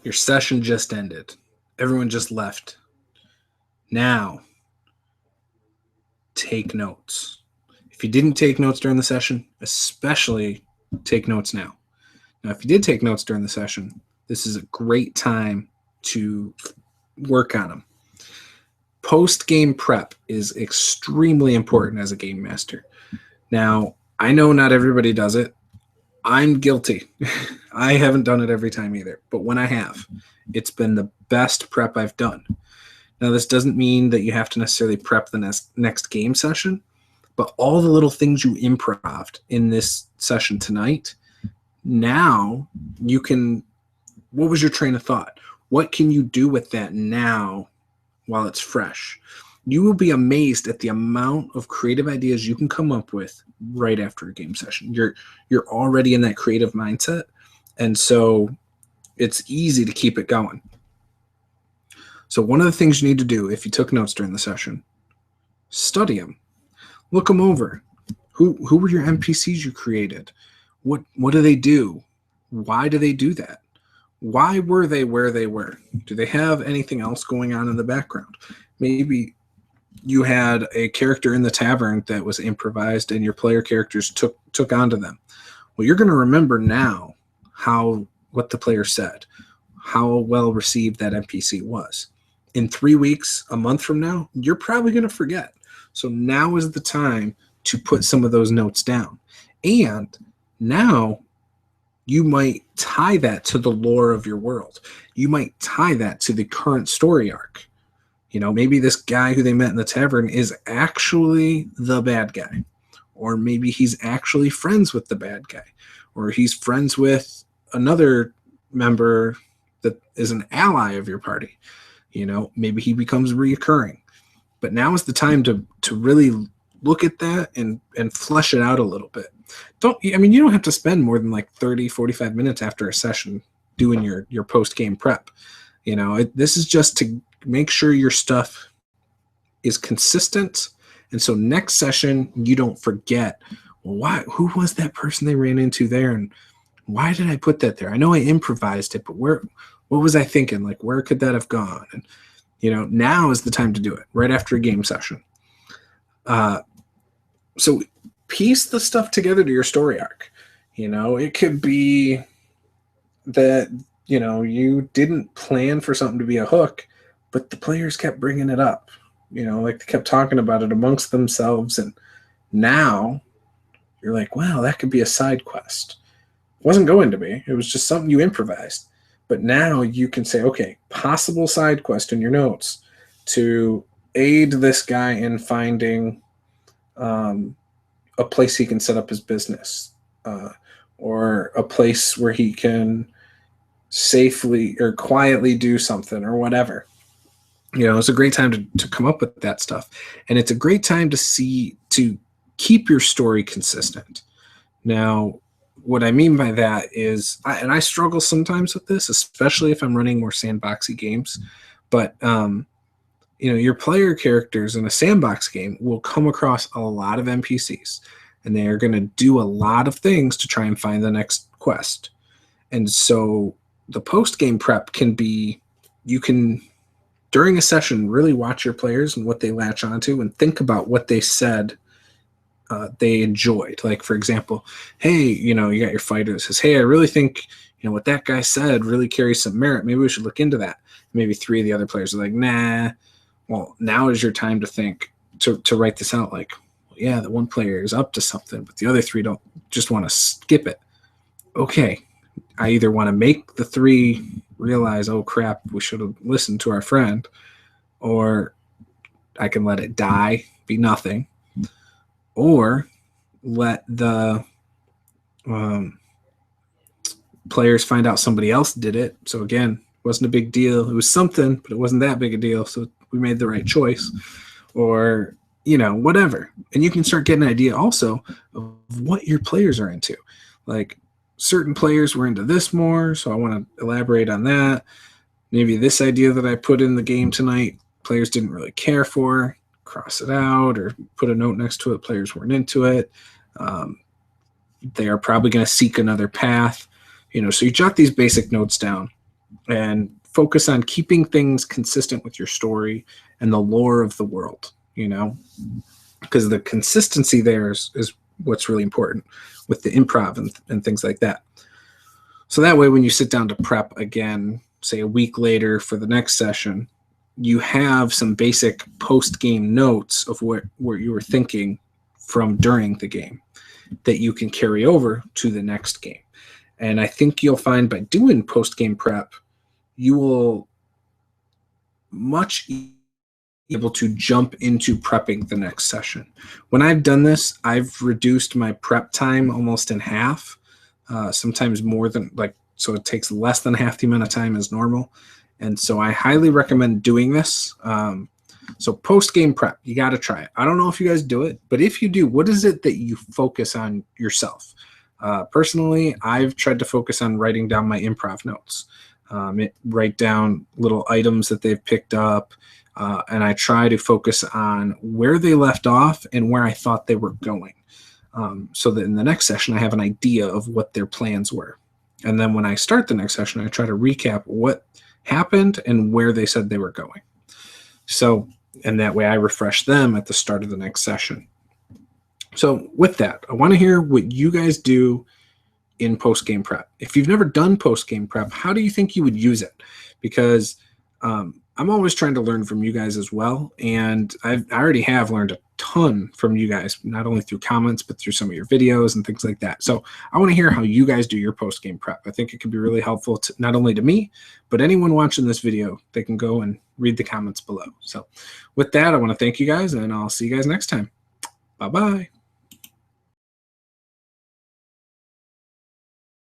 Your session just ended. Everyone just left. Now, take notes. If you didn't take notes during the session, especially take notes now. Now, if you did take notes during the session, this is a great time to work on them. Post-game prep is extremely important as a game master. Now, I know not everybody does it. I'm guilty. I haven't done it every time either. But when I have, it's been the best prep I've done. Now, this doesn't mean that you have to necessarily prep the next game session, but all the little things you improv'd in this session tonight, now you can, what was your train of thought? What can you do with that now while it's fresh? You will be amazed at the amount of creative ideas you can come up with right after a game session. You're already in that creative mindset, and so it's easy to keep it going. So one of the things you need to do if you took notes during the session, study them. Look them over. Who were your NPCs you created? What do they do? Why do they do that? Why were they where they were? Do they have anything else going on in the background? Maybe you had a character in the tavern that was improvised and your player characters took onto them. Well, you're going to remember now what the player said, how well received that NPC was. In 3 weeks, a month from now, you're probably going to forget. So now is the time to put some of those notes down. And now you might tie that to the lore of your world. You might tie that to the current story arc. You know, maybe this guy who they met in the tavern is actually the bad guy. Or maybe he's actually friends with the bad guy. Or he's friends with another member that is an ally of your party. You know, maybe he becomes reoccurring. But now is the time to really look at that and flesh it out a little bit. You don't have to spend more than like 30, 45 minutes after a session doing your post-game prep. You know, this is just to make sure your stuff is consistent. And so next session, you don't forget, well, who was that person they ran into there? And why did I put that there? I know I improvised it, but what was I thinking? Like, where could that have gone? And, you know, now is the time to do it, right after a game session. So piece the stuff together to your story arc. You know, it could be that, you know, you didn't plan for something to be a hook, but the players kept bringing it up. You know, like they kept talking about it amongst themselves. And now you're like, wow, that could be a side quest. It wasn't going to be. It was just something you improvised. But now you can say, okay, possible side quest in your notes to aid this guy in finding a place he can set up his business, or a place where he can safely or quietly do something or whatever. You know, it's a great time to come up with that stuff. And it's a great time to keep your story consistent. Now, what I mean by that is, I struggle sometimes with this, especially if I'm running more sandboxy games, but you know, your player characters in a sandbox game will come across a lot of NPCs, and they are going to do a lot of things to try and find the next quest. And so the post-game prep can be, you can, during a session, really watch your players and what they latch onto and think about what they said they enjoyed. Like, for example, hey, you know, you got your fighter that says, hey, I really think, you know, what that guy said really carries some merit. Maybe we should look into that. Maybe 3 of the other players are like, nah. Well, now is your time to think, to write this out. Like, well, yeah, the one player is up to something, but the other 3 don't, just want to skip it. Okay, I either want to make the 3 realize, oh crap, we should have listened to our friend, or I can let it die, be nothing, or let the players find out somebody else did it. So again, it wasn't a big deal. It was something, but it wasn't that big a deal. So we made the right choice, or, you know, whatever. And you can start getting an idea also of what your players are into. Like, certain players were into this more, so I want to elaborate on that. Maybe this idea that I put in the game tonight, players didn't really care for, cross it out or put a note next to it, players weren't into it. They are probably going to seek another path. You know, so you jot these basic notes down. and focus on keeping things consistent with your story and the lore of the world, because the consistency there is what's really important with the improv and things like that. So that way, when you sit down to prep again, say a week later for the next session, you have some basic post-game notes of what you were thinking from during the game that you can carry over to the next game. And I think you'll find by doing post-game prep, you will much able to jump into prepping the next session. When I've done this, I've reduced my prep time almost in half, sometimes more than so it takes less than half the amount of time as normal. And so I highly recommend doing this. So post-game prep, you got to try it. I don't know if you guys do it, but if you do, what is it that you focus on yourself? Personally, I've tried to focus on writing down my improv notes. Write down little items that they've picked up, and I try to focus on where they left off and where I thought they were going, so that in the next session I have an idea of what their plans were. And then when I start the next session, I try to recap what happened and where they said they were going. So, and that way I refresh them at the start of the next session. So with that, I want to hear what you guys do in post-game prep. If you've never done post-game prep, how do you think you would use it? Because I'm always trying to learn from you guys as well. And I already have learned a ton from you guys, not only through comments, but through some of your videos and things like that. So I want to hear how you guys do your post-game prep. I think it could be really helpful to not only to me, but anyone watching this video. They can go and read the comments below. So with that, I want to thank you guys, and I'll see you guys next time. Bye-bye.